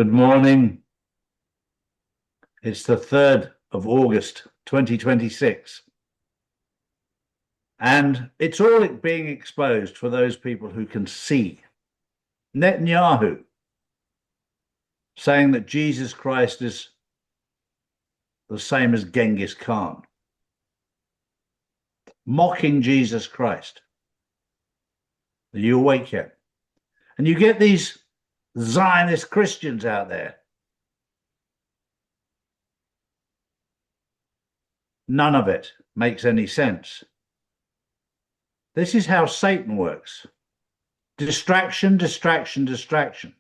Good morning. It's the 3rd of August, 2026. And it's all being exposed for those people who can see. Netanyahu saying that Jesus Christ is the same as Genghis Khan, mocking Jesus Christ. Are you awake yet? And you get these Zionist Christians out there. None of it makes any sense. This is how Satan works. Distraction, distraction, distraction.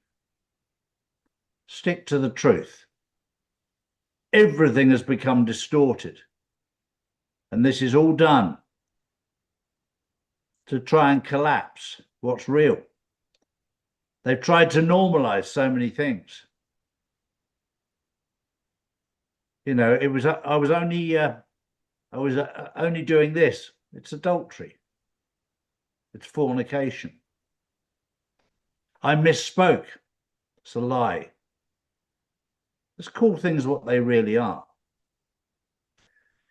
Stick to the truth. Everything has become distorted. And this is all done to try and collapse what's real. They've tried to normalize so many things. You know, I was only doing this. It's adultery. It's fornication. I misspoke. It's a lie. Let's call things what they really are.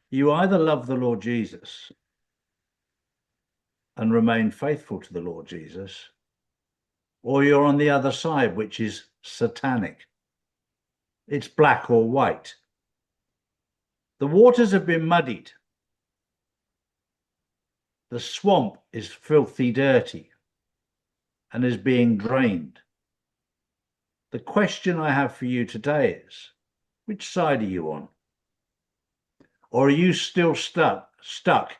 You either love the Lord Jesus and remain faithful to the Lord Jesus, or you're on the other side, which is satanic. It's black or white. The waters have been muddied. The swamp is filthy dirty and is being drained. The question I have for you today is, which side are you on? Or are you still stuck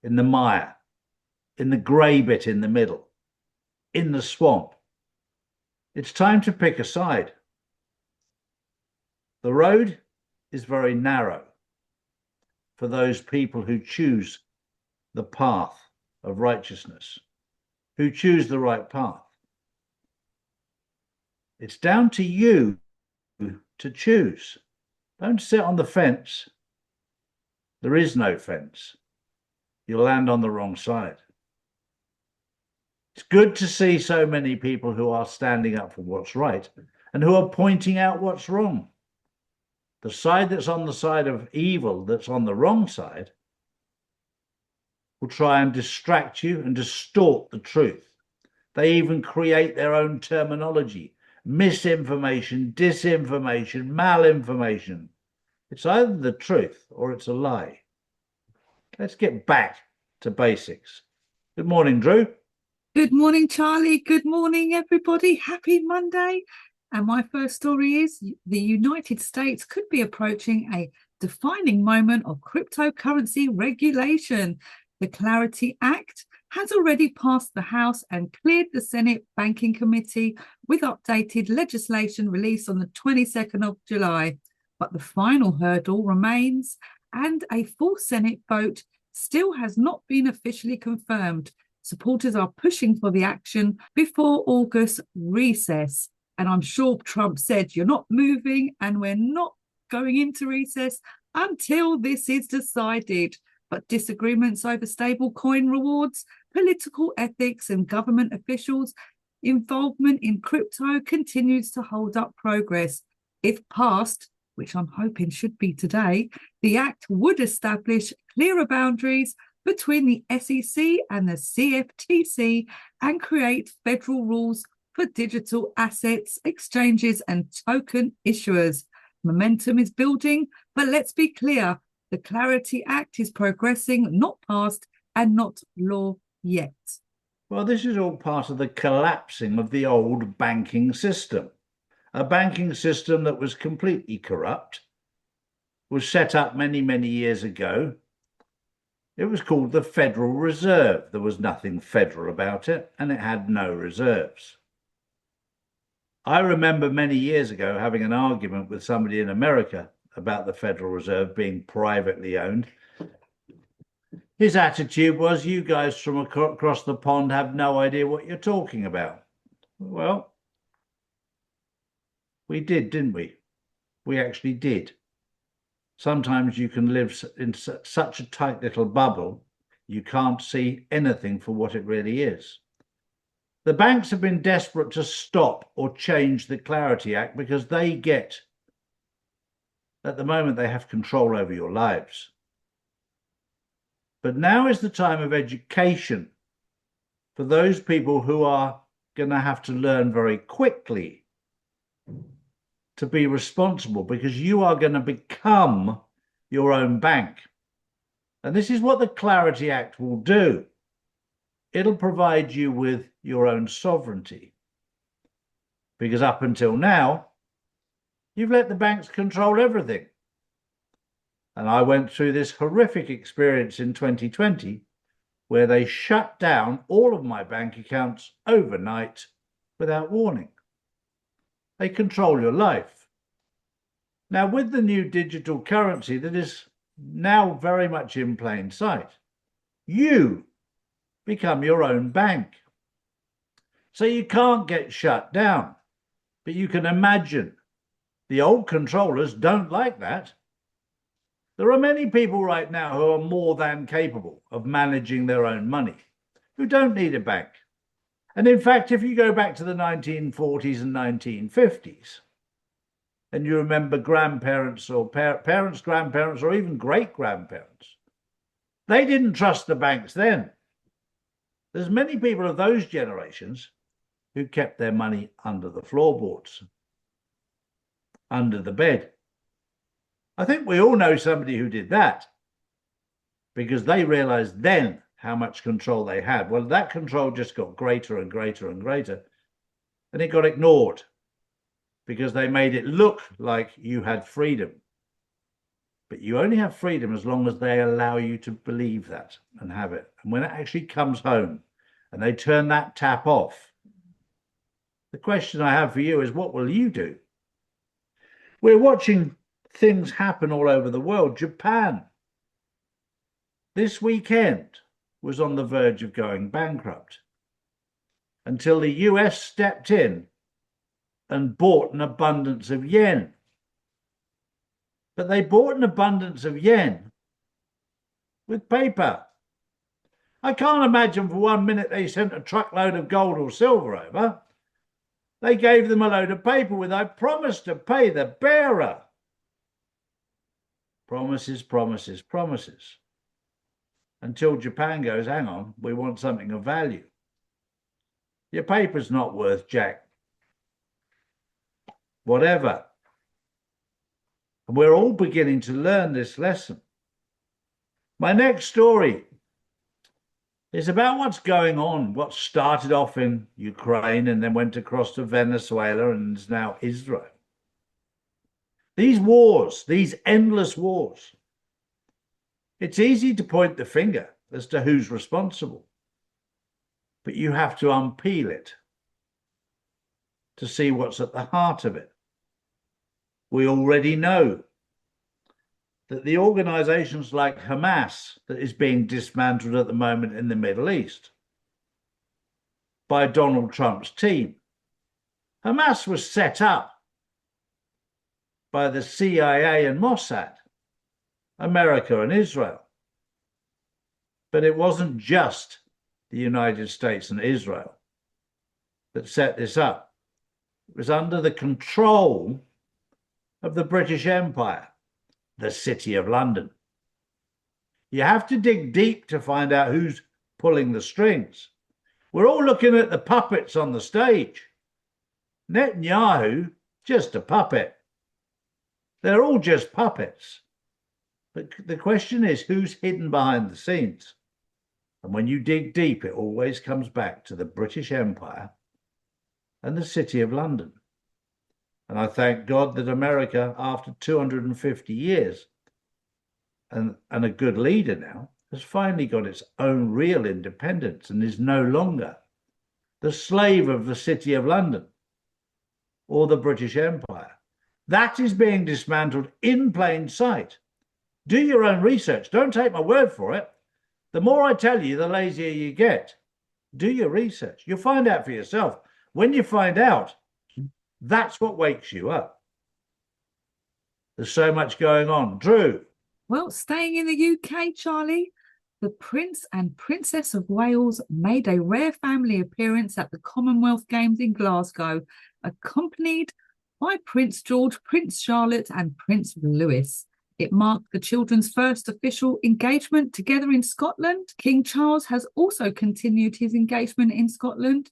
in the mire, in the grey bit in the middle, in the swamp? It's time to pick a side. The road is very narrow for those people who choose the path of righteousness, who choose the right path. It's down to you to choose. Don't sit on the fence. There is no fence. You'll land on the wrong side. It's good to see so many people who are standing up for what's right and who are pointing out what's wrong. The side that's on the side of evil, that's on the wrong side, will try and distract you and distort the truth. They even create their own terminology: misinformation, disinformation, malinformation. It's either the truth or it's a lie. Let's get back to basics. Good morning, Drew. Good morning, Charlie. Good morning, everybody. Happy Monday. And my first story is the United States could be approaching a defining moment of cryptocurrency regulation. The Clarity Act has already passed the House and cleared the Senate Banking Committee with updated legislation released on the 22nd of July. But the final hurdle remains, and a full Senate vote still has not been officially confirmed. Supporters are pushing for the action before August recess. And I'm sure Trump said, you're not moving and we're not going into recess until this is decided. But disagreements over stable coin rewards, political ethics and government officials' involvement in crypto continues to hold up progress. If passed, which I'm hoping should be today, the act would establish clearer boundaries between the SEC and the CFTC and create federal rules for digital assets, exchanges and token issuers. Momentum is building, but let's be clear, the Clarity Act is progressing, not passed and not law yet. Well, this is all part of the collapsing of the old banking system. A banking system that was completely corrupt, was set up many, many years ago. It was called the Federal Reserve. There was nothing federal about it, and it had no reserves. I remember many years ago having an argument with somebody in America about the Federal Reserve being privately owned. His attitude was, you guys from across the pond have no idea what you're talking about. Well, we did, didn't we? We actually did. Sometimes you can live in such a tight little bubble, you can't see anything for what it really is. The banks have been desperate to stop or change the Clarity Act because they get, at the moment, they have control over your lives. But now is the time of education for those people who are going to have to learn very quickly to be responsible, because you are going to become your own bank. And this is what the Clarity Act will do. It'll provide you with your own sovereignty. Because up until now, you've let the banks control everything. And I went through this horrific experience in 2020 where they shut down all of my bank accounts overnight without warning. They control your life. Now, with the new digital currency that is now very much in plain sight, you become your own bank. So you can't get shut down. But you can imagine the old controllers don't like that. There are many people right now who are more than capable of managing their own money, who don't need a bank. And in fact, if you go back to the 1940s and 1950s, and you remember grandparents or parents, grandparents, or even great-grandparents, they didn't trust the banks then. There's many people of those generations who kept their money under the floorboards, under the bed. I think we all know somebody who did that because they realized then how much control they had. Well, that control just got greater and greater and greater, and it got ignored because they made it look like you had freedom. But you only have freedom as long as they allow you to believe that and have it. And when it actually comes home and they turn that tap off, the question I have for you is, what will you do? We're watching things happen all over the world. Japan, this weekend, was on the verge of going bankrupt until the US stepped in and bought an abundance of yen. But they bought an abundance of yen with paper. I can't imagine for 1 minute they sent a truckload of gold or silver over. They gave them a load of paper with, "I promise to pay the bearer." Promises, promises, promises. Until Japan goes, "Hang on, we want something of value. Your paper's not worth jack. Whatever." And we're all beginning to learn this lesson. My next story is about what's going on, what started off in Ukraine and then went across to Venezuela and is now Israel. These wars, these endless wars, it's easy to point the finger as to who's responsible, but you have to unpeel it to see what's at the heart of it. We already know that the organizations like Hamas, that is being dismantled at the moment in the Middle East by Donald Trump's team, Hamas was set up by the CIA and Mossad, America and Israel. But it wasn't just the United States and Israel that set this up. It was under the control of the British Empire, the City of London. You have to dig deep to find out who's pulling the strings. We're all looking at the puppets on the stage. Netanyahu, just a puppet. They're all just puppets. But the question is, who's hidden behind the scenes? And when you dig deep, it always comes back to the British Empire and the City of London. And I thank God that America, after 250 years and a good leader now, has finally got its own real independence and is no longer the slave of the City of London or the British Empire. That is being dismantled in plain sight. Do your own research. Don't take my word for it. The more I tell you, the lazier you get. Do your research. You'll find out for yourself. When you find out, that's what wakes you up. There's so much going on. Drew. Well, staying in the UK, Charlie, the Prince and Princess of Wales made a rare family appearance at the Commonwealth Games in Glasgow, accompanied by Prince George, Prince Charlotte, and Prince Louis. It marked the children's first official engagement together in Scotland. King Charles has also continued his engagement in Scotland.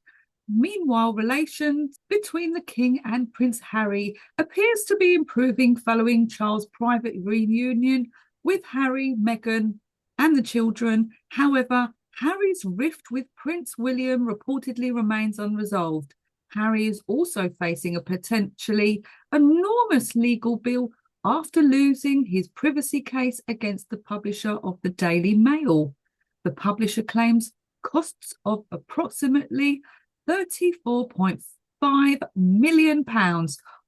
Meanwhile, relations between the King and Prince Harry appears to be improving following Charles' private reunion with Harry, Meghan, and the children. However, Harry's rift with Prince William reportedly remains unresolved. Harry is also facing a potentially enormous legal bill after losing his privacy case against the publisher of the Daily Mail. The publisher claims costs of approximately £34.5 million,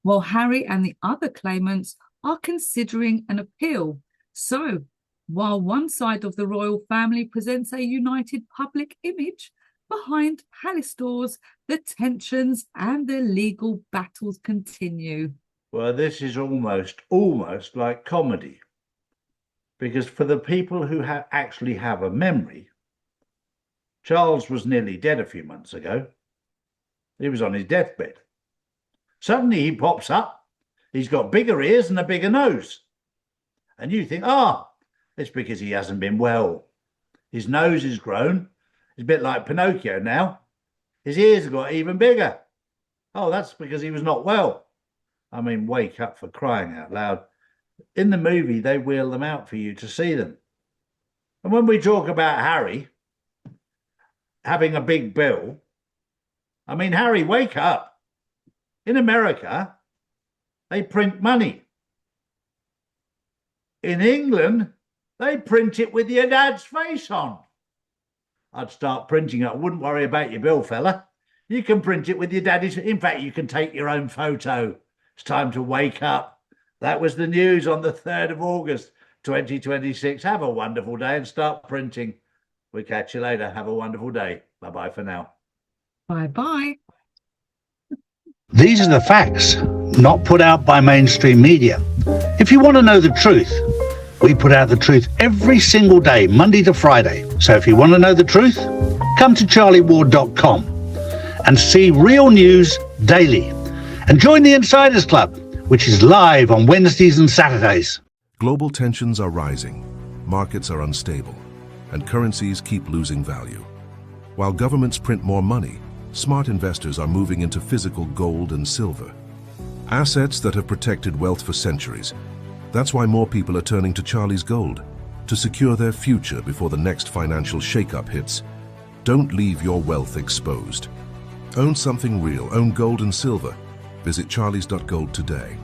while Harry and the other claimants are considering an appeal. So, while one side of the royal family presents a united public image, behind palace doors, the tensions and the legal battles continue. Well, this is almost like comedy. Because for the people who actually have a memory, Charles was nearly dead a few months ago. He was on his deathbed. Suddenly he pops up. He's got bigger ears and a bigger nose. And you think, it's because he hasn't been well. His nose is grown. He's a bit like Pinocchio now. His ears have got even bigger. Oh, that's because he was not well. I mean, wake up, for crying out loud. In the movie, they wheel them out for you to see them. And when we talk about Harry having a big bill, I mean, Harry, wake up. In America, they print money. In England, they print it with your dad's face on. I'd start printing it. I wouldn't worry about your bill, fella. You can print it with your daddy's. In fact, you can take your own photo. It's time to wake up. That was the news on the 3rd of August, 2026. Have a wonderful day and start printing. We'll catch you later. Have a wonderful day. Bye-bye for now. Bye-bye. These are the facts, not put out by mainstream media. If you want to know the truth, we put out the truth every single day, Monday to Friday. So if you want to know the truth, come to charlieward.com and see real news daily. And join the Insiders Club, which is live on Wednesdays and Saturdays. Global tensions are rising, markets are unstable, and currencies keep losing value. While governments print more money, smart investors are moving into physical gold and silver, assets that have protected wealth for centuries. That's why more people are turning to Charlie's Gold to secure their future before the next financial shakeup hits. Don't leave your wealth exposed. Own something real. Own gold and silver. Visit charlies.gold today.